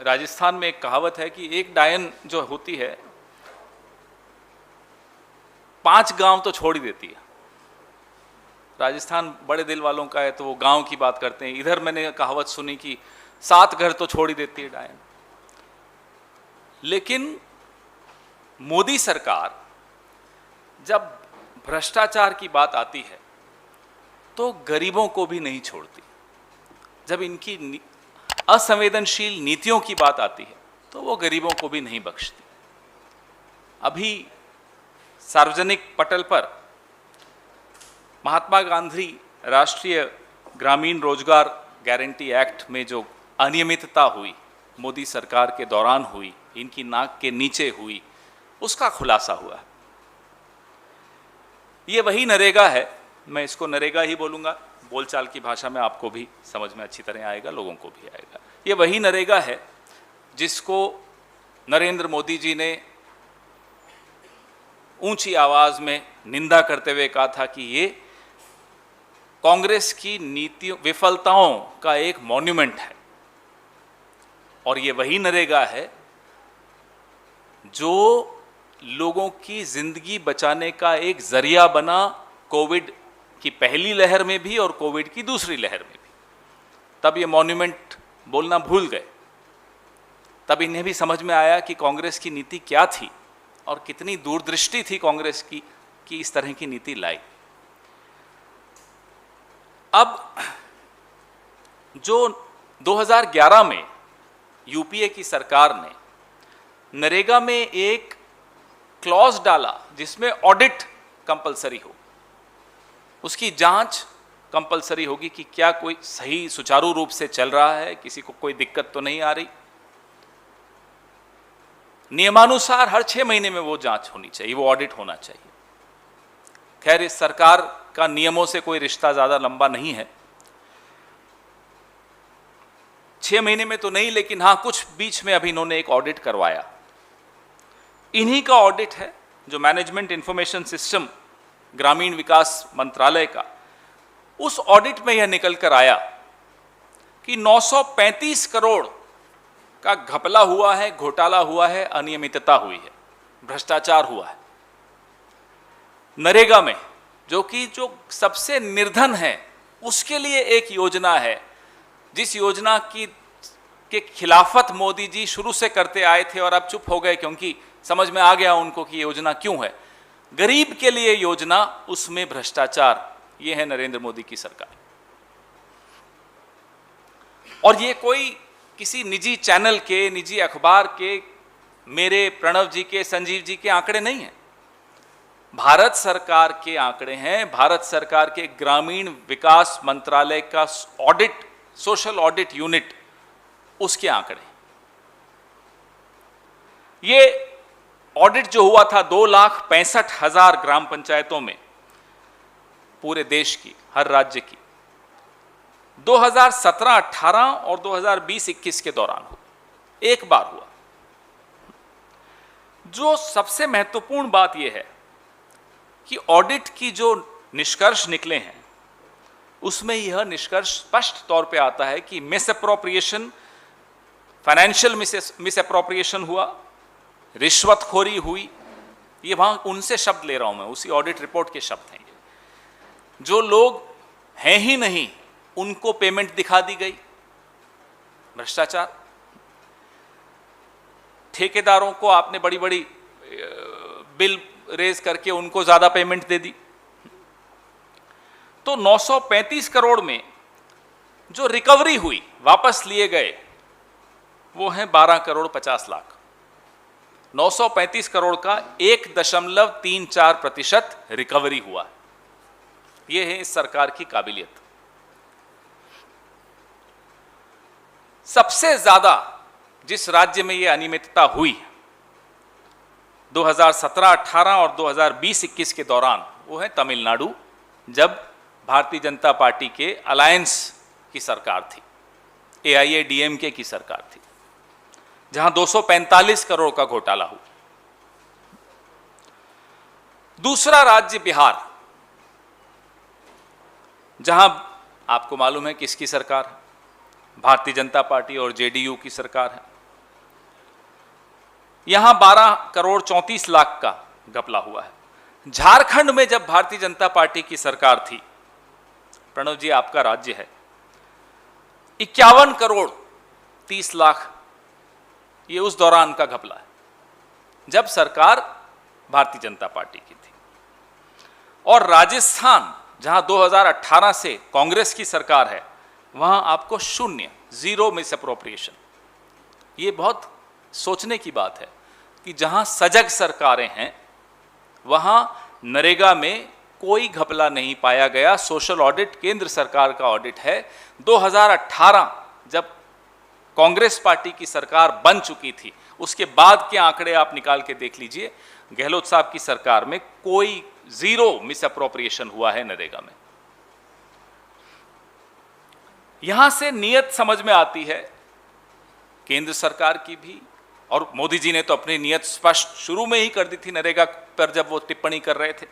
राजस्थान में एक कहावत है कि एक डायन जो होती है 5 गांव तो छोड़ ही देती है। राजस्थान बड़े दिल वालों का है तो वो गांव की बात करते हैं। इधर मैंने कहावत सुनी कि 7 घर तो छोड़ ही देती है डायन। लेकिन मोदी सरकार जब भ्रष्टाचार की बात आती है तो गरीबों को भी नहीं छोड़ती। जब इनकी असंवेदनशील नीतियों की बात आती है तो वो गरीबों को भी नहीं बख्शती। अभी सार्वजनिक पटल पर महात्मा गांधी राष्ट्रीय ग्रामीण रोजगार गारंटी एक्ट में जो अनियमितता हुई, मोदी सरकार के दौरान हुई, इनकी नाक के नीचे हुई, उसका खुलासा हुआ। ये वही नरेगा है, मैं इसको नरेगा ही बोलूँगा, बोलचाल की भाषा में आपको भी समझ में अच्छी तरह आएगा, लोगों को भी आएगा। ये वही नरेगा है जिसको नरेंद्र मोदी जी ने ऊंची आवाज में निंदा करते हुए कहा था कि ये कांग्रेस की नीतियों विफलताओं का एक मॉन्यूमेंट है। और ये वही नरेगा है जो लोगों की जिंदगी बचाने का एक जरिया बना, कोविड की पहली लहर में भी और कोविड की दूसरी लहर में भी। तब ये मॉन्यूमेंट बोलना भूल गए। तब इन्हें भी समझ में आया कि कांग्रेस की नीति क्या थी और कितनी दूरदृष्टि थी कांग्रेस की कि इस तरह की नीति लाई। अब जो 2011 में यूपीए की सरकार ने नरेगा में एक क्लॉज डाला जिसमें ऑडिट कंपलसरी हो, उसकी जांच कंपलसरी होगी कि क्या कोई सही सुचारू रूप से चल रहा है, किसी को कोई दिक्कत तो नहीं आ रही। नियमानुसार हर 6 महीने में वो जांच होनी चाहिए, वो ऑडिट होना चाहिए। खैर, इस सरकार का नियमों से कोई रिश्ता ज्यादा लंबा नहीं है। 6 महीने में तो नहीं, लेकिन हाँ कुछ बीच में अभी इन्होंने एक ऑडिट करवाया। इन्हीं का ऑडिट है जो मैनेजमेंट इंफॉर्मेशन सिस्टम ग्रामीण विकास मंत्रालय का। उस ऑडिट में यह निकल कर आया कि 935 करोड़ का घपला हुआ है, घोटाला हुआ है, अनियमितता हुई है, भ्रष्टाचार हुआ है नरेगा में, जो कि जो सबसे निर्धन है उसके लिए एक योजना है, जिस योजना के खिलाफत मोदी जी शुरू से करते आए थे और अब चुप हो गए क्योंकि समझ में आ गया उनको कि योजना क्यों है। गरीब के लिए योजना, उसमें भ्रष्टाचार। ये है नरेंद्र मोदी की सरकार। और ये कोई किसी निजी चैनल के, निजी अखबार के, मेरे, प्रणव जी के, संजीव जी के आंकड़े नहीं हैं। भारत सरकार के आंकड़े हैं। भारत सरकार के ग्रामीण विकास मंत्रालय का ऑडिट, सोशल ऑडिट यूनिट, उसके आंकड़े। ये ऑडिट जो हुआ था 2,65,000 ग्राम पंचायतों में, पूरे देश की, हर राज्य की, 2017-18 और 2020-21 के दौरान हुआ, एक बार हुआ। जो सबसे महत्वपूर्ण बात यह है कि ऑडिट की जो निष्कर्ष निकले हैं उसमें यह निष्कर्ष स्पष्ट तौर पे आता है कि मिसअप्रोप्रिएशन, फाइनेंशियल मिसअप्रोप्रिएशन हुआ, रिश्वतखोरी हुई। ये वहां उनसे शब्द ले रहा हूं मैं, उसी ऑडिट रिपोर्ट के शब्द हैं। जो लोग हैं ही नहीं उनको पेमेंट दिखा दी गई, भ्रष्टाचार। ठेकेदारों को आपने बड़ी बड़ी बिल रेज करके उनको ज्यादा पेमेंट दे दी। तो 935 करोड़ में जो रिकवरी हुई, वापस लिए गए, वो है 12 करोड़ 50 लाख। 935 करोड़ का 1.34% रिकवरी हुआ। यह है इस सरकार की काबिलियत। सबसे ज्यादा जिस राज्य में यह अनियमितता हुई 2017-18 और 2020-21 के दौरान, वो है तमिलनाडु, जब भारतीय जनता पार्टी के अलायंस की सरकार थी, AIADMK की सरकार थी, जहां 245 करोड़ का घोटाला हुआ। दूसरा राज्य बिहार, जहां आपको मालूम है किसकी सरकार है, भारतीय जनता पार्टी और JDU की सरकार है। यहां 12 करोड़ 34 लाख का घपला हुआ है। झारखंड में जब भारतीय जनता पार्टी की सरकार थी, प्रणव जी आपका राज्य है, 51 करोड़ 30 लाख ये उस दौरान का घपला है जब सरकार भारतीय जनता पार्टी की थी। और राजस्थान जहां 2018 से कांग्रेस की सरकार है, वहां आपको शून्य, जीरो मिस अप्रोप्रिएशन। ये बहुत सोचने की बात है कि जहां सजग सरकारें हैं वहां नरेगा में कोई घपला नहीं पाया गया। सोशल ऑडिट केंद्र सरकार का ऑडिट है। 2018 जब कांग्रेस पार्टी की सरकार बन चुकी थी, उसके बाद के आंकड़े आप निकाल के देख लीजिए, गहलोत साहब की सरकार में कोई जीरो मिस अप्रोप्रिएशन हुआ है नरेगा में। यहां से नियत समझ में आती है केंद्र सरकार की भी, और मोदी जी ने तो अपनी नियत स्पष्ट शुरू में ही कर दी थी नरेगा पर जब वो टिप्पणी कर रहे थे,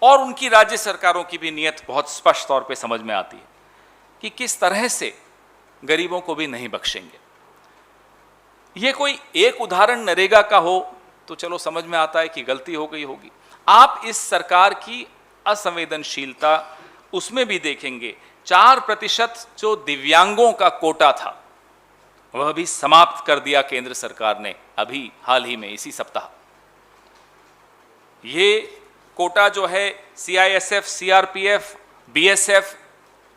और उनकी राज्य सरकारों की भी नियत बहुत स्पष्ट तौर पे समझ में आती है कि किस तरह से गरीबों को भी नहीं बख्शेंगे। ये कोई एक उदाहरण नरेगा का हो तो चलो समझ में आता है कि गलती हो गई होगी। आप इस सरकार की असंवेदनशीलता उसमें भी देखेंगे। 4% जो दिव्यांगों का कोटा था वह भी समाप्त कर दिया केंद्र सरकार ने अभी हाल ही में, इसी सप्ताह। ये कोटा जो है CISF, CRPF, BSF,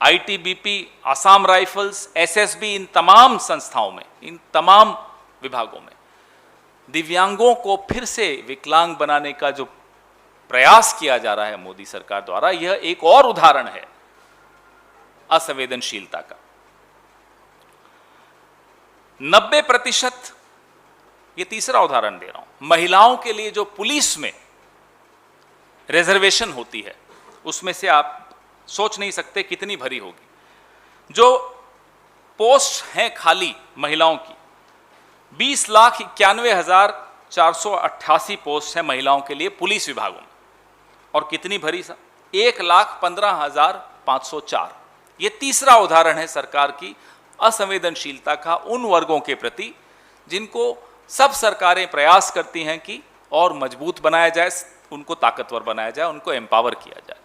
ITBP, Assam rifles, SSB, इन तमाम संस्थाओं में, इन तमाम विभागों में दिव्यांगों को फिर से विकलांग बनाने का जो प्रयास किया जा रहा है मोदी सरकार द्वारा, यह एक और उदाहरण है असंवेदनशीलता का। 90%, ये तीसरा उदाहरण दे रहा हूं, महिलाओं के लिए जो पुलिस में रिजर्वेशन होती है उसमें से आप सोच नहीं सकते कितनी भरी होगी। जो पोस्ट हैं खाली महिलाओं की, 20,91,488 पोस्ट हैं महिलाओं के लिए पुलिस विभागों में, और कितनी भरी सा 1,15,504। ये तीसरा उदाहरण है सरकार की असंवेदनशीलता का उन वर्गों के प्रति जिनको सब सरकारें प्रयास करती हैं कि और मजबूत बनाया जाए, उनको ताकतवर बनाया जाए, उनको एम्पावर किया जाए,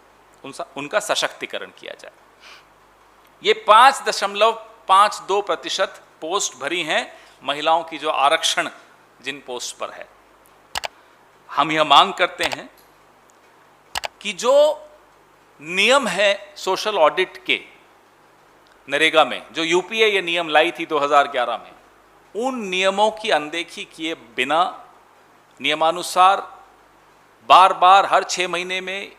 उनका सशक्तिकरण किया जाए। ये 5.52% पोस्ट भरी हैं महिलाओं की, जो आरक्षण जिन पोस्ट पर है। हम यह मांग करते हैं कि जो नियम है सोशल ऑडिट के नरेगा में, जो यूपीए ये नियम लाई थी 2011 में, उन नियमों की अनदेखी किए बिना नियमानुसार बार बार हर 6 महीने में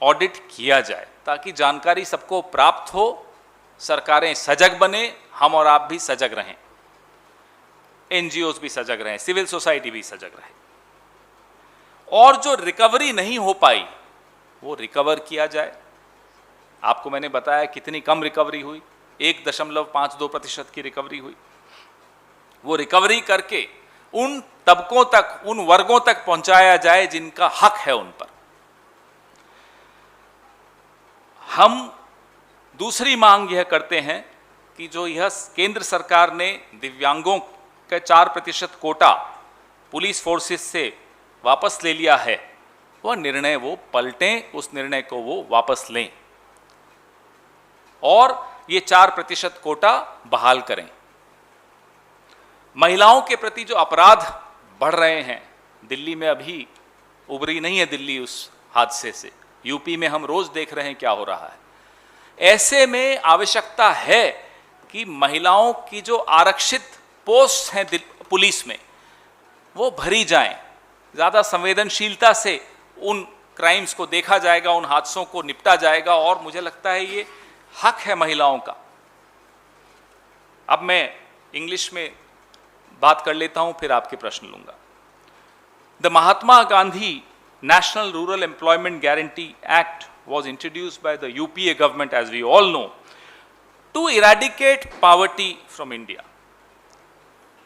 ऑडिट किया जाए, ताकि जानकारी सबको प्राप्त हो, सरकारें सजग बने, हम और आप भी सजग रहें, NGOs भी सजग रहें, सिविल सोसाइटी भी सजग रहे, और जो रिकवरी नहीं हो पाई वो रिकवर किया जाए। आपको मैंने बताया कितनी कम रिकवरी हुई, 1.52% की रिकवरी हुई। वो रिकवरी करके उन तबकों तक, उन वर्गों तक पहुंचाया जाए जिनका हक है उन पर। हम दूसरी मांग यह करते हैं कि जो यह केंद्र सरकार ने दिव्यांगों का 4% कोटा पुलिस फोर्सेस से वापस ले लिया है, वह निर्णय वो पलटें, उस निर्णय को वो वापस लें और ये 4% कोटा बहाल करें। महिलाओं के प्रति जो अपराध बढ़ रहे हैं, दिल्ली में अभी उबरी नहीं है दिल्ली उस हादसे से, यूपी में हम रोज देख रहे हैं क्या हो रहा है। ऐसे में आवश्यकता है कि महिलाओं की जो आरक्षित पोस्ट हैं पुलिस में वो भरी जाएं, ज़्यादा संवेदनशीलता से उन क्राइम्स को देखा जाएगा, उन हादसों को निपटा जाएगा, और मुझे लगता है ये हक है महिलाओं का। अब मैं इंग्लिश में बात कर लेता हूं, फिर आपके प्रश्न लूंगा। The Mahatma Gandhi National Rural Employment Guarantee Act was introduced by the UPA government, as we all know, to eradicate poverty from India.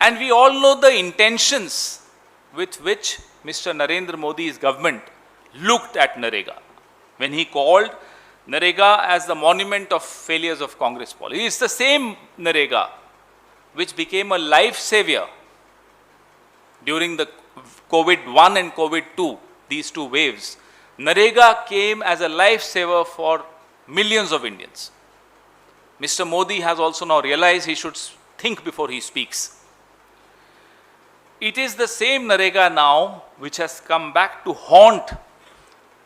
And we all know the intentions with which Mr. Narendra Modi's government looked at Narega when he called Narega as the monument of failures of Congress policy. It's the same Narega which became a life savior during the COVID-1 and COVID-2, these two waves, Narega came as a lifesaver for millions of Indians. Mr. Modi has also now realized he should think before he speaks. It is the same Narega now which has come back to haunt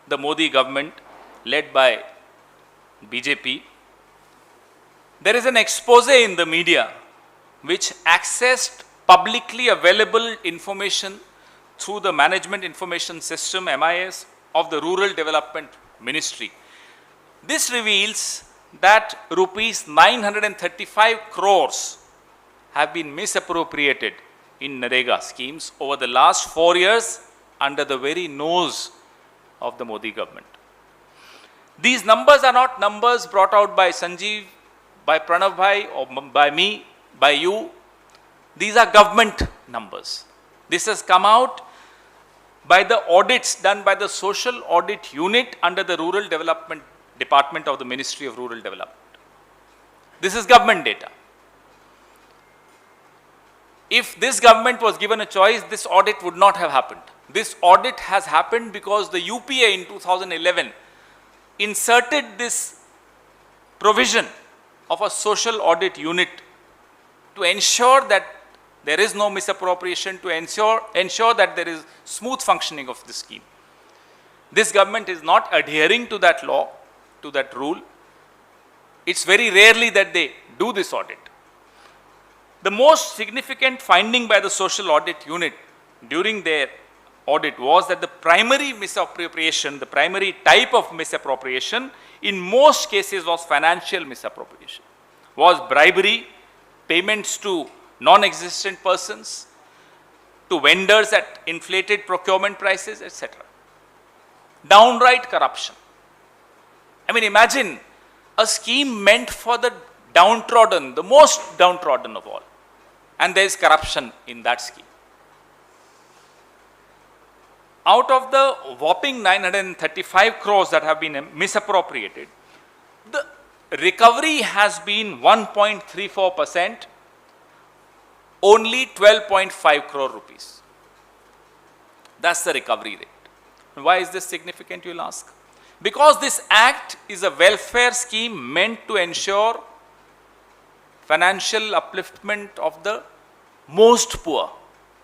the Modi government led by BJP. There is an expose in the media which accessed publicly available information through the Management Information System, MIS, of the Rural Development Ministry. This reveals that rupees 935 crores have been misappropriated in Narega schemes over the last 4 years under the very nose of the Modi government. These numbers are not numbers brought out by Sanjeev, by Pranav Bhai, or by me, by you. These are government numbers. This has come out by the audits done by the Social Audit Unit under the Rural Development Department of the Ministry of Rural Development. This is government data. If this government was given a choice, this audit would not have happened. This audit has happened because the UPA in 2011 inserted this provision of a social audit unit to ensure that there is no misappropriation, to ensure that there is smooth functioning of the scheme. This government is not adhering to that law, to that rule. It's very rarely that they do this audit. The most significant finding by the Social Audit Unit during their audit was that the primary misappropriation, the primary type of misappropriation in most cases was financial misappropriation, was bribery, payments to non-existent persons, to vendors at inflated procurement prices, etc. Downright corruption. I mean, imagine a scheme meant for the downtrodden, the most downtrodden of all, and there is corruption in that scheme. Out of the whopping 935 crores that have been misappropriated, the recovery has been 1.34%, only 12.5 crore rupees. That's the recovery rate. Why is this significant, you'll ask? Because this act is a welfare scheme meant to ensure financial upliftment of the most poor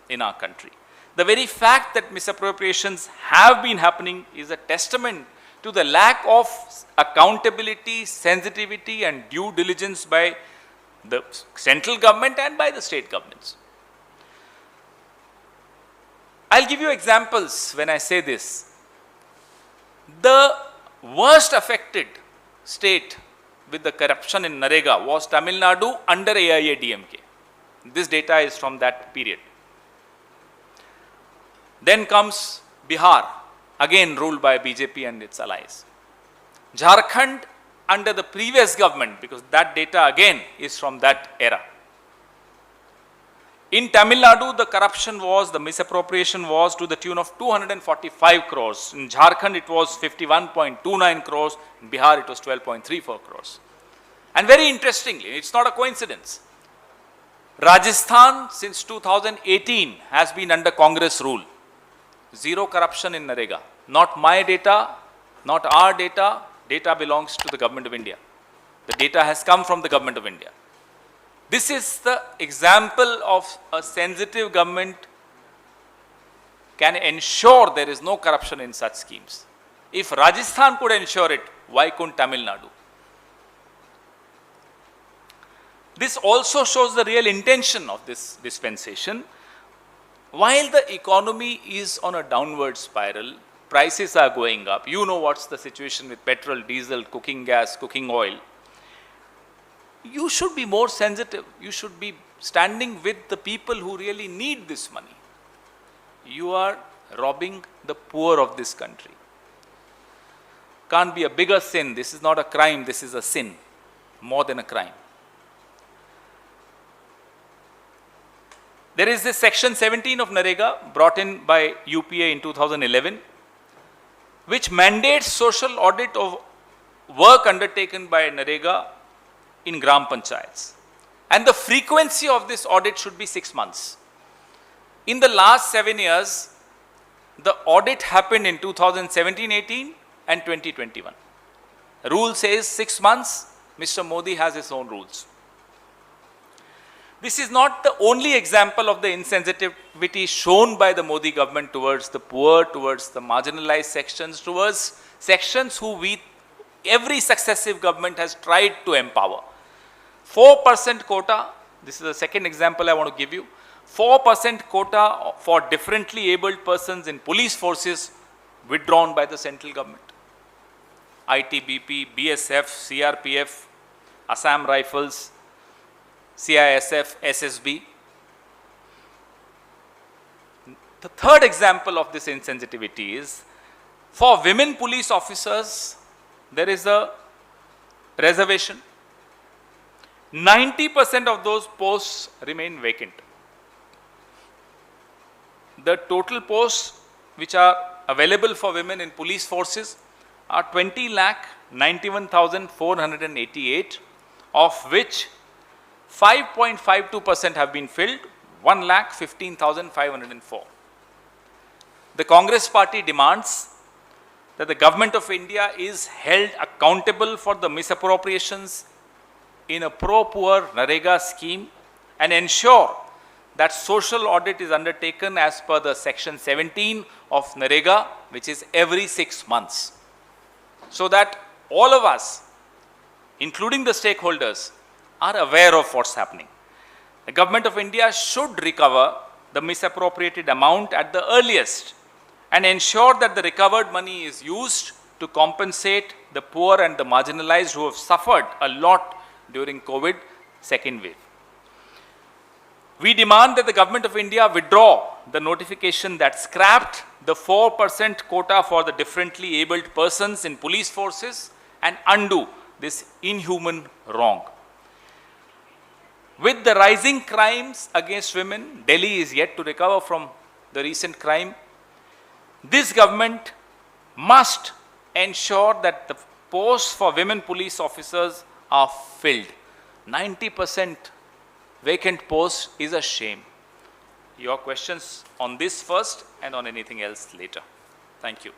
in our country. The very fact that misappropriations have been happening is a testament to the lack of accountability, sensitivity and due diligence by the central government and by the state governments. I'll give you examples when I say this. The worst affected state with the corruption in Narega was Tamil Nadu under AIADMK. This data is from that period. Then comes Bihar, again ruled by BJP and its allies. Jharkhand under the previous government, because that data again is from that era. In Tamil Nadu, the corruption was, the misappropriation was to the tune of 245 crores. In Jharkhand, it was 51.29 crores. In Bihar, it was 12.34 crores. And very interestingly, it's not a coincidence. Rajasthan, since 2018, has been under Congress rule. Zero corruption in Narega. Not my data, not our data. Data belongs to the Government of India. The data has come from the Government of India. This is the example of a sensitive government can ensure there is no corruption in such schemes. If Rajasthan could ensure it, why couldn't Tamil Nadu? This also shows the real intention of this dispensation. While the economy is on a downward spiral, prices are going up. You know what's the situation with petrol, diesel, cooking gas, cooking oil. You should be more sensitive. You should be standing with the people who really need this money. You are robbing the poor of this country. Can't be a bigger sin. This is not a crime. This is a sin. More than a crime. There is this section 17 of Narega brought in by UPA in 2011, which mandates social audit of work undertaken by Narega in Gram Panchayats. And the frequency of this audit should be 6 months. In the last 7 years, the audit happened in 2017-18 and 2021. Rule says 6 months, Mr. Modi has his own rules. This is not the only example of the insensitivity shown by the Modi government towards the poor, towards the marginalized sections, towards sections who every successive government has tried to empower. 4% quota, this is the second example I want to give you. 4% quota for differently abled persons in police forces withdrawn by the central government. ITBP, BSF, CRPF, Assam Rifles, CISF, SSB. The third example of this insensitivity is for women police officers, there is a reservation. 90% of those posts remain vacant. The total posts which are available for women in police forces are 20,91,488, of which 5.52% have been filled, 1,15,504. The Congress party demands that the government of India is held accountable for the misappropriations in a pro-poor NREGA scheme and ensure that social audit is undertaken as per the section 17 of NREGA, which is every 6 months, so that all of us, including the stakeholders, are aware of what's happening. The government of India should recover the misappropriated amount at the earliest and ensure that the recovered money is used to compensate the poor and the marginalized who have suffered a lot during COVID second wave. We demand that the government of India withdraw the notification that scrapped the 4% quota for the differently abled persons in police forces and undo this inhuman wrong. With the rising crimes against women, Delhi is yet to recover from the recent crime. This government must ensure that the posts for women police officers are filled. 90% vacant posts is a shame. Your questions on this first and on anything else later. Thank you.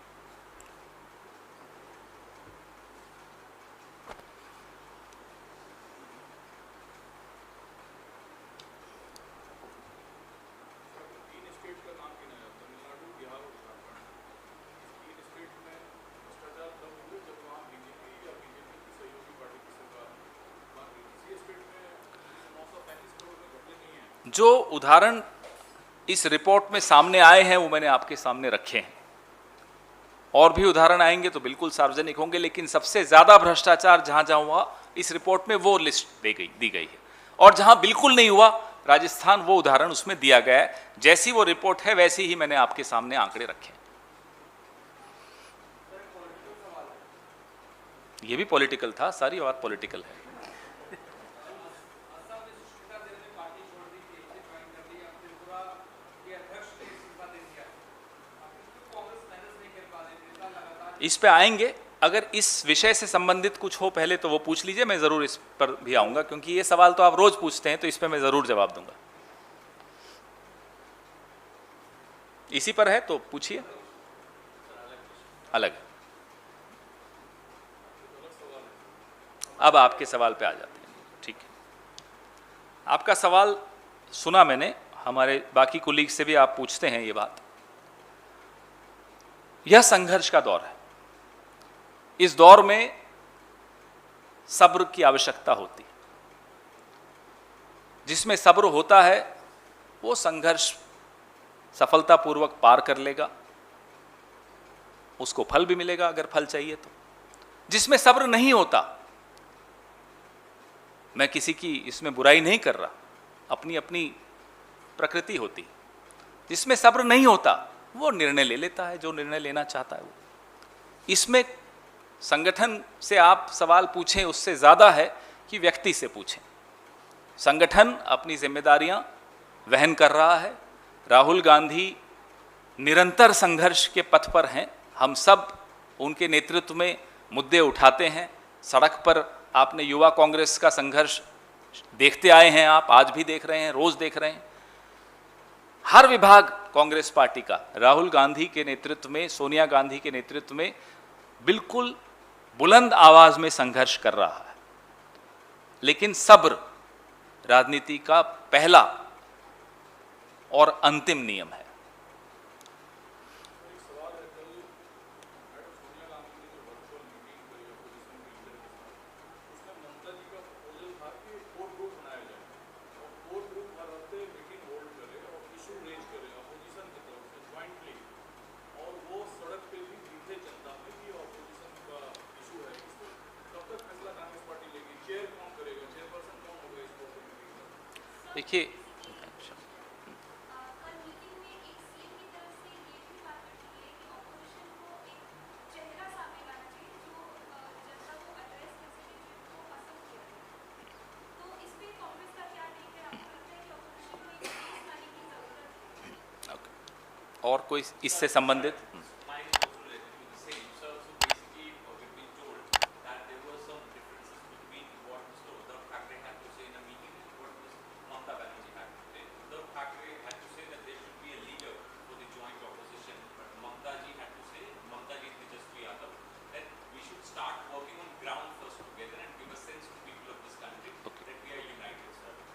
जो उदाहरण इस report में सामने आए हैं वो मैंने आपके सामने रखे हैं, और भी उदाहरण आएंगे तो बिल्कुल सार्वजनिक होंगे, लेकिन सबसे ज्यादा भ्रष्टाचार जहां जहां हुआ इस रिपोर्ट में वो लिस्ट दी गई है, और जहां बिल्कुल नहीं हुआ राजस्थान वो उदाहरण उसमें दिया गया है। जैसी वो रिपोर्ट है वैसी ही मैंने आपके सामने आंकड़े रखे हैं। ये भी पॉलिटिकल था, सारी बात पॉलिटिकल है। इस पे आएंगे, अगर इस विषय से संबंधित कुछ हो पहले तो वो पूछ लीजिए, मैं जरूर इस पर भी आऊंगा, क्योंकि ये सवाल तो आप रोज पूछते हैं, तो इस पे मैं जरूर जवाब दूंगा। इसी पर है तो पूछिए। अलग। अब आपके सवाल पे आ जाते हैं। ठीक है, आपका सवाल सुना मैंने, हमारे बाकी कुलीग से भी आप पूछते हैं ये बात। यह संघर्ष का दौर है, इस दौर में सब्र की आवश्यकता होती है। जिसमें सब्र होता है वो संघर्ष सफलतापूर्वक पार कर लेगा, उसको फल भी मिलेगा अगर फल चाहिए तो। जिसमें सब्र नहीं होता, मैं किसी की इसमें बुराई नहीं कर रहा, अपनी अपनी प्रकृति होती, जिसमें सब्र नहीं होता वो निर्णय ले लेता है जो निर्णय लेना चाहता है वो। इसमें संगठन से आप सवाल पूछें उससे ज्यादा है कि व्यक्ति से पूछें। संगठन अपनी जिम्मेदारियां वहन कर रहा है। राहुल गांधी निरंतर संघर्ष के पथ पर हैं, हम सब उनके नेतृत्व में मुद्दे उठाते हैं। सड़क पर आपने युवा कांग्रेस का संघर्ष देखते आए हैं, आप आज भी देख रहे हैं, रोज देख रहे हैं। हर विभाग कांग्रेस पार्टी का राहुल गांधी के नेतृत्व में, सोनिया गांधी के नेतृत्व में बिल्कुल बुलंद आवाज में संघर्ष कर रहा है। लेकिन सब्र राजनीति का पहला और अंतिम नियम है। देखिए, और कोई इससे संबंधित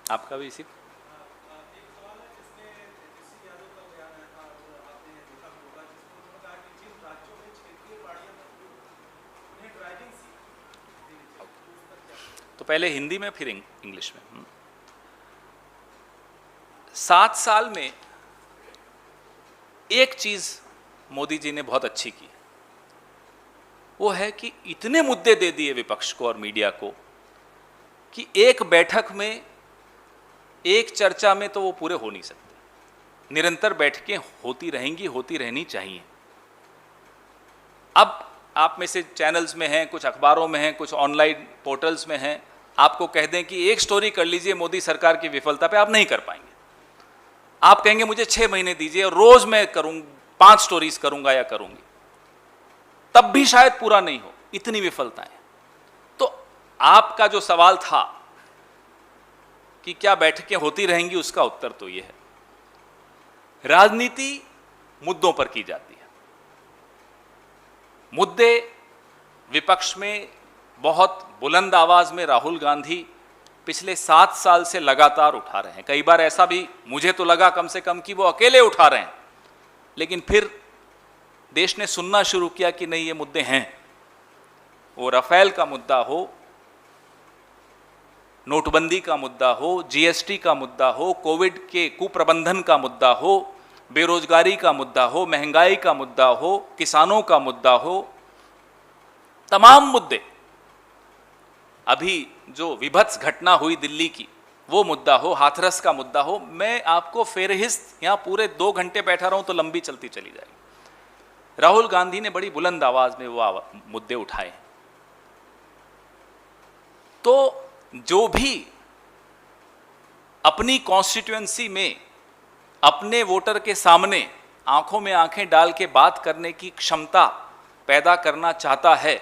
आपका भी इसी तो पहले हिंदी में फिर इंग्लिश में। 7 साल में एक चीज मोदी जी ने बहुत अच्छी की, वो है कि इतने मुद्दे दे दिए विपक्ष को और मीडिया को कि एक बैठक में, एक चर्चा में तो वो पूरे हो नहीं सकते। निरंतर बैठकें होती रहेंगी, होती रहनी चाहिए। अब आप में से चैनल्स में हैं, कुछ अखबारों में हैं, कुछ ऑनलाइन पोर्टल्स में हैं, आपको कह दें कि एक स्टोरी कर लीजिए मोदी सरकार की विफलता पे, आप नहीं कर पाएंगे। आप कहेंगे मुझे 6 महीने दीजिए और रोज मैं करूं 5 स्टोरीज करूंगा या करूंगी, तब भी शायद पूरा नहीं हो, इतनी विफलताएं। तो आपका जो सवाल था कि क्या बैठकें होती रहेंगी, उसका उत्तर तो यह है, राजनीति मुद्दों पर की जाती है। मुद्दे विपक्ष में बहुत बुलंद आवाज में राहुल गांधी पिछले 7 साल से लगातार उठा रहे हैं। कई बार ऐसा भी मुझे तो लगा कम से कम कि वो अकेले उठा रहे हैं, लेकिन फिर देश ने सुनना शुरू किया कि नहीं, ये मुद्दे हैं। वो राफेल का मुद्दा हो, नोटबंदी का मुद्दा हो, जीएसटी का मुद्दा हो, कोविड के कुप्रबंधन का मुद्दा हो, बेरोजगारी का मुद्दा हो, महंगाई का मुद्दा हो, किसानों का मुद्दा हो, तमाम मुद्दे, अभी जो विभत्स घटना हुई दिल्ली की वो मुद्दा हो, हाथरस का मुद्दा हो, मैं आपको फेरहिस्त यहां पूरे 2 घंटे बैठा रहूं तो लंबी चलती चली जाएगी। राहुल गांधी ने बड़ी बुलंद आवाज में वो मुद्दे उठाए। तो जो भी अपनी कॉन्स्टिट्यूएंसी में अपने वोटर के सामने आंखों में आंखें डाल के बात करने की क्षमता पैदा करना चाहता है,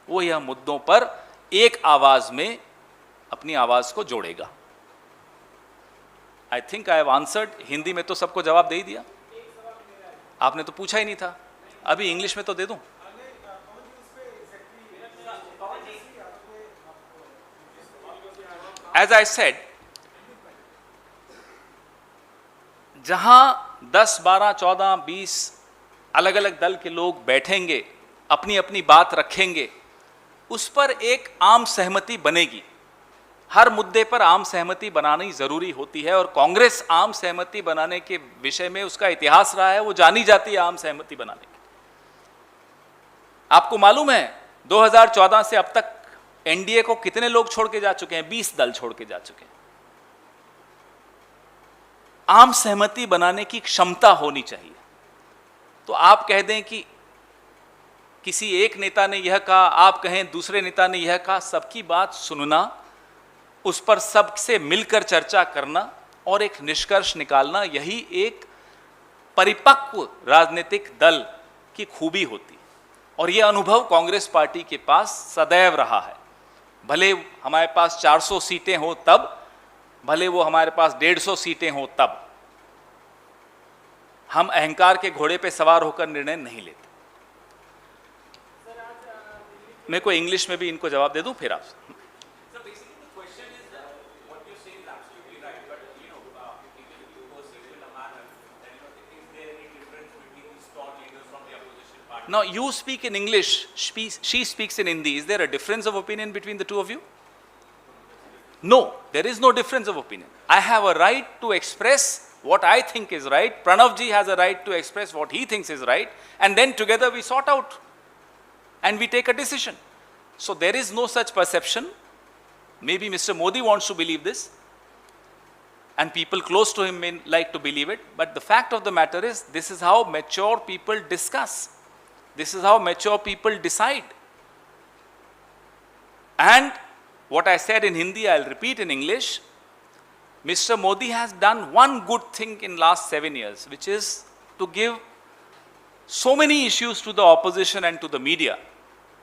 वो यह मुद्दों पर एक आवाज में अपनी आवाज को जोड़ेगा। I think I have answered. Hindi में तो सबको जवाब दे ही दिया, आपने तो पूछा ही नहीं था। अभी इंग्लिश में तो दे दूं। एज आई सेड, जहां 10, 12, 14, 20 अलग अलग दल के लोग बैठेंगे, अपनी अपनी बात रखेंगे, उस पर एक आम सहमति बनेगी। हर मुद्दे पर आम सहमति बनानी जरूरी होती है, और कांग्रेस आम सहमति बनाने के विषय में उसका इतिहास रहा है, वो जानी जाती है आम सहमति बनाने की। आपको मालूम है 2014 से अब तक एनडीए को कितने लोग छोड़ के जा चुके हैं? 20 दल छोड़ के जा चुके हैं। आम सहमति बनाने की क्षमता होनी चाहिए। तो आप कह दें कि किसी एक नेता ने यह कहा, आप कहें दूसरे नेता ने यह कहा, सबकी बात सुनना, उस पर सबसे मिलकर चर्चा करना और एक निष्कर्ष निकालना, यही एक परिपक्व राजनीतिक दल की खूबी होती है। और यह अनुभव कांग्रेस पार्टी के पास सदैव रहा है। भले हमारे पास 400 सीटें हो तब, भले वो हमारे पास 150 सीटें हो तब, हम अहंकार के घोड़े पे सवार होकर निर्णय नहीं लेते। मैं को इंग्लिश में भी इनको जवाब दे दूं फिर आप। Now you speak in English, she speaks in Hindi. Is there a difference of opinion between the two of you? No, there is no difference of opinion. I have a right to express what I think is right. Pranavji has a right to express what he thinks is right. And then together we sort out and we take a decision. So there is no such perception. Maybe Mr. Modi wants to believe this, and people close to him may like to believe it. But the fact of the matter is, this is how mature people discuss. This is how mature people decide. And what I said in Hindi, I'll repeat in English. Mr. Modi has done one good thing in last 7 years, which is to give so many issues to the opposition and to the media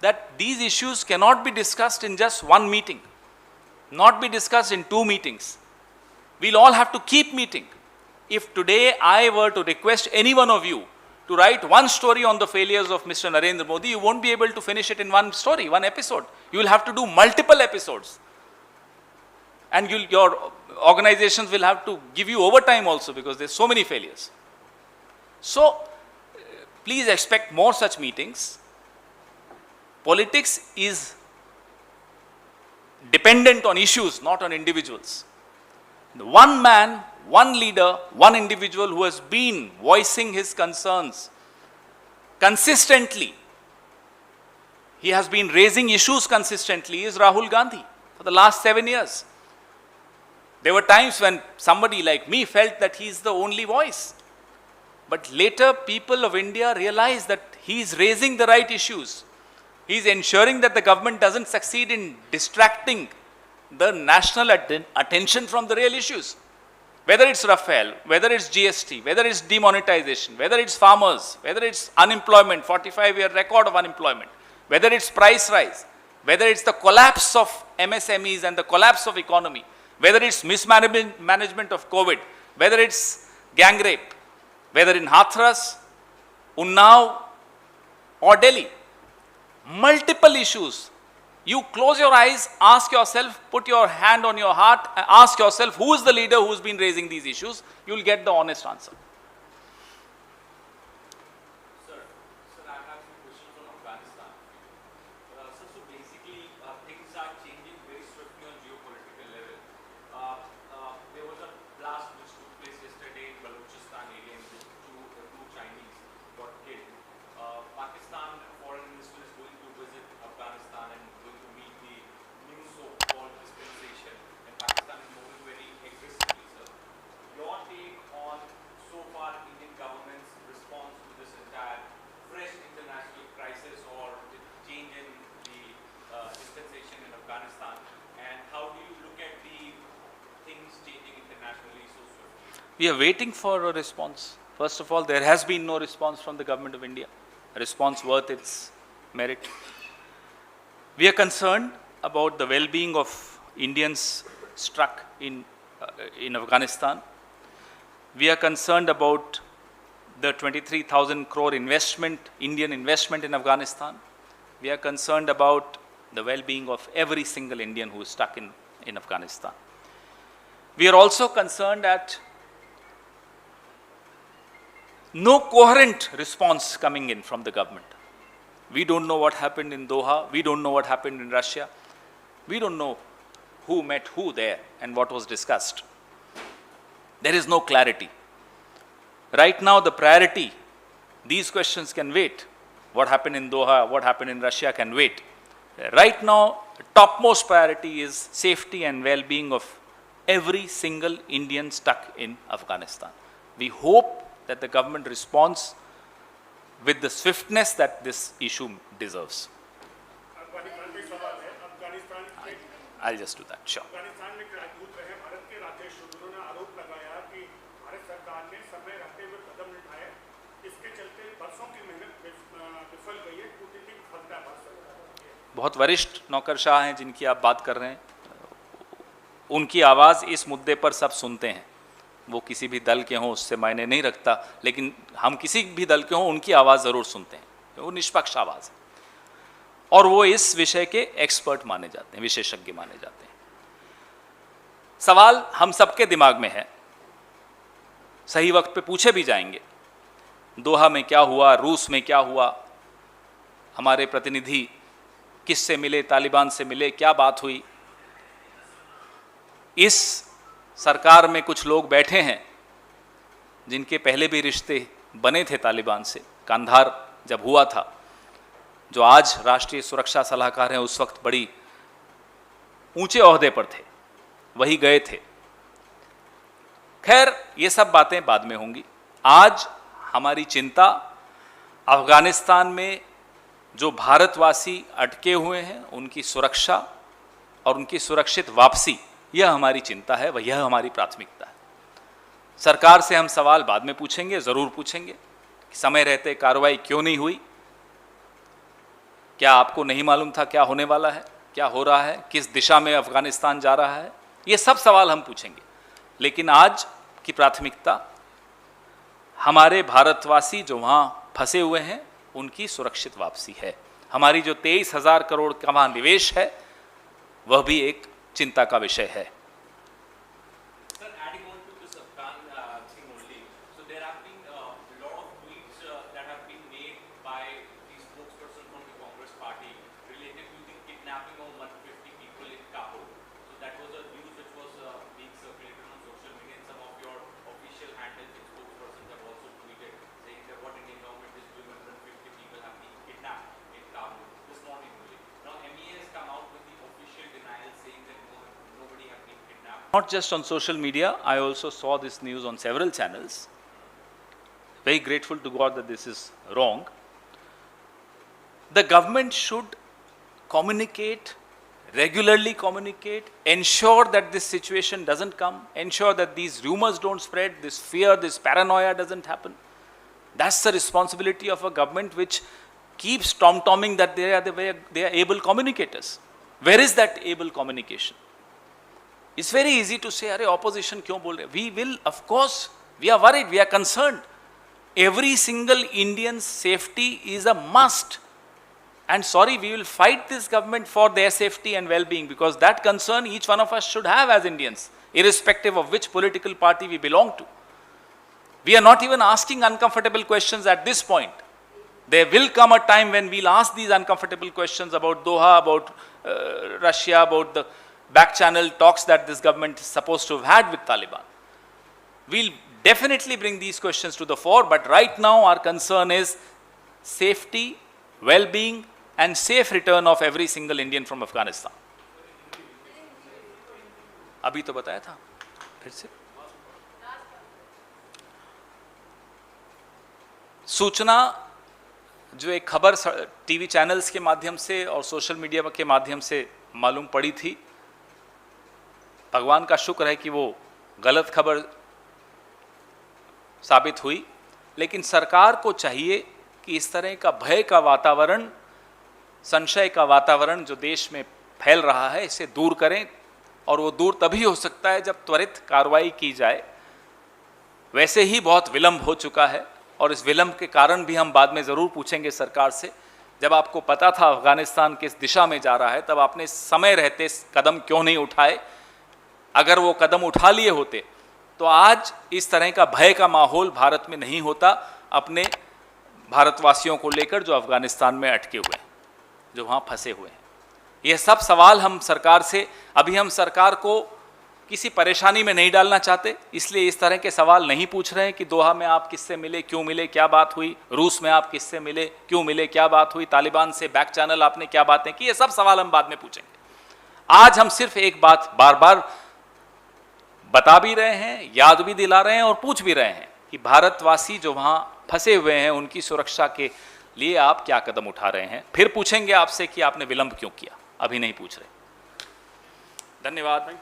that these issues cannot be discussed in just one meeting, not be discussed in 2 meetings. We'll all have to keep meeting. If today I were to request any one of you to write one story on the failures of Mr. Narendra Modi, you won't be able to finish it in one story, one episode. You will have to do multiple episodes. And your organizations will have to give you overtime also, because there's so many failures. So, please expect more such meetings. Politics is dependent on issues, not on individuals. The one man, one leader, one individual who has been voicing his concerns consistently, he has been raising issues consistently, is Rahul Gandhi for the last 7 years. There were times when somebody like me felt that he is the only voice. But later, people of India realized that he is raising the right issues. He is ensuring that the government doesn't succeed in distracting the national attention from the real issues. Whether it's Rafale, whether it's GST, whether it's demonetization, whether it's farmers, whether it's unemployment, 45-year record of unemployment, whether it's price rise, whether it's the collapse of MSMEs and the collapse of economy, whether it's mismanagement of COVID, whether it's gang rape, whether in Hathras, Unnao or Delhi. Multiple issues. You close your eyes, ask yourself, put your hand on your heart, and ask yourself, who is the leader who's been raising these issues? You will get the honest answer. Sir, I have some questions on Afghanistan. So basically, things are changing very swiftly on geopolitical level. There was a blast which took place yesterday in Balochistan area in which two Chinese got killed. Pakistan foreign minister is going to visit Afghanistan and going to meet the new so-called dispensation. And Pakistan is moving very aggressively, sir. Your take on so far Indian government's response to this entire fresh international crisis or the change in the dispensation in Afghanistan, and how do you look at the things changing internationally so swiftly? We are waiting for a response. First of all, there has been no response from the government of India, a response worth its merit. We are concerned about the well-being of Indians struck in Afghanistan. We are concerned about the 23,000 crore investment, Indian investment in Afghanistan. We are concerned about the well-being of every single Indian who is stuck in Afghanistan. We are also concerned at no coherent response coming in from the government. We don't know what happened in Doha. We don't know what happened in Russia. We don't know who met who there and what was discussed. There is no clarity. Right now, the priority, these questions can wait. What happened in Doha, what happened in Russia can wait. Right now, the topmost priority is safety and well-being of every single Indian stuck in Afghanistan. We hope that the government responds with the swiftness that this issue deserves. I'll just do that, sure. बहुत वरिष्ठ नौकरशाह हैं जिनकी आप बात कर रहे हैं, उनकी आवाज़ इस मुद्दे पर सब सुनते हैं, वो किसी भी दल के हों उससे मायने नहीं रखता, लेकिन हम किसी भी दल के हों उनकी आवाज़ ज़रूर सुनते हैं, वो निष्पक्ष आवाज़ है और वो इस विषय के एक्सपर्ट माने जाते हैं, विशेषज्ञ माने जाते हैं। सवाल हम सबके दिमाग में है, सही वक्त पे पूछे भी जाएंगे। दोहा में क्या हुआ, रूस में क्या हुआ, हमारे प्रतिनिधि किससे मिले, तालिबान से मिले, क्या बात हुई। इस सरकार में कुछ लोग बैठे हैं जिनके पहले भी रिश्ते बने थे तालिबान से, कांधार जब हुआ था, जो आज राष्ट्रीय सुरक्षा सलाहकार हैं उस वक्त बड़ी ऊंचे ओहदे पर थे, वही गए थे। खैर ये सब बातें बाद में होंगी। आज हमारी चिंता अफगानिस्तान में जो भारतवासी अटके हुए हैं उनकी सुरक्षा और उनकी सुरक्षित वापसी, यह हमारी चिंता है, वह यह हमारी प्राथमिकता है। सरकार से हम सवाल बाद में पूछेंगे, ज़रूर पूछेंगे कि समय रहते कार्रवाई क्यों नहीं हुई, क्या आपको नहीं मालूम था क्या होने वाला है, क्या हो रहा है, किस दिशा में अफगानिस्तान जा रहा है, ये सब सवाल हम पूछेंगे। लेकिन आज की प्राथमिकता हमारे भारतवासी जो वहाँ फंसे हुए हैं उनकी सुरक्षित वापसी है। हमारी जो 23,000 करोड़ का वहाँ निवेश है वह भी एक चिंता का विषय है। Sir, adding on to this Afghan thing only, so there have been a lot of tweets that have been made by the spokesperson from the Congress party related to the kidnapping of 150 people in Kabul. So that was a news which was being circulated on social media, and some of your official handles and spokespersons have also tweeted saying that what Indian government is doing, 150 people have been kidnapped in Kabul this morning only. Now MEA has come out with the official denial saying that nobody have been kidnapped. Not just on social media, I also saw this news on several channels. Very grateful to God that this is wrong. The government should communicate, regularly communicate, ensure that this situation doesn't come, ensure that these rumors don't spread, this fear, this paranoia doesn't happen. That's the responsibility of a government which keeps tom-tomming that they are able communicators. Where is that able communication? It's very easy to say, "Arey opposition क्यों बोल रहे?" We will, of course, we are worried, we are concerned. Every single Indian's safety is a must. And sorry, we will fight this government for their safety and well-being, because that concern each one of us should have as Indians, irrespective of which political party we belong to. We are not even asking uncomfortable questions at this point. There will come a time when we'll ask these uncomfortable questions about Doha, about Russia, about the back channel talks that this government is supposed to have had with Taliban. We'll definitely bring these questions to the fore, but right now our concern is safety, well-being and safe return of every single Indian from Afghanistan. अभी तो बताया था, फिर से सूचना जो एक खबर टीवी चैनल्स के माध्यम से और सोशल मीडिया के माध्यम से मालूम पड़ी थी, भगवान का शुक्र है कि वो गलत खबर साबित हुई। लेकिन सरकार को चाहिए कि इस तरह का भय का वातावरण, संशय का वातावरण जो देश में फैल रहा है, इसे दूर करें, और वो दूर तभी हो सकता है जब त्वरित कार्रवाई की जाए। वैसे ही बहुत विलंब हो चुका है और इस विलंब के कारण भी हम बाद में ज़रूर पूछेंगे सरकार से। जब आपको पता था अफगानिस्तान किस दिशा में जा रहा है, तब आपने समय रहते कदम क्यों नहीं उठाए? अगर वो कदम उठा लिए होते तो आज इस तरह का भय का माहौल भारत में नहीं होता अपने भारतवासियों को लेकर जो अफगानिस्तान में अटके हुए हैं, जो वहाँ फंसे हुए हैं। ये सब सवाल हम सरकार से, अभी हम सरकार को किसी परेशानी में नहीं डालना चाहते, इसलिए इस तरह के सवाल नहीं पूछ रहे हैं कि दोहा में आप किससे मिले, क्यों मिले, क्या बात हुई, रूस में आप किससे मिले, क्यों मिले, क्या बात हुई, तालिबान से बैक चैनल आपने क्या बातें की। ये सब सवाल हम बाद में पूछेंगे। आज हम सिर्फ एक बात बार बार बता भी रहे हैं, याद भी दिला रहे हैं और पूछ भी रहे हैं कि भारतवासी जो वहाँ फंसे हुए हैं उनकी सुरक्षा के लिए आप क्या कदम उठा रहे हैं। फिर पूछेंगे आपसे कि आपने विलंब क्यों किया, अभी नहीं पूछ रहे। धन्यवाद।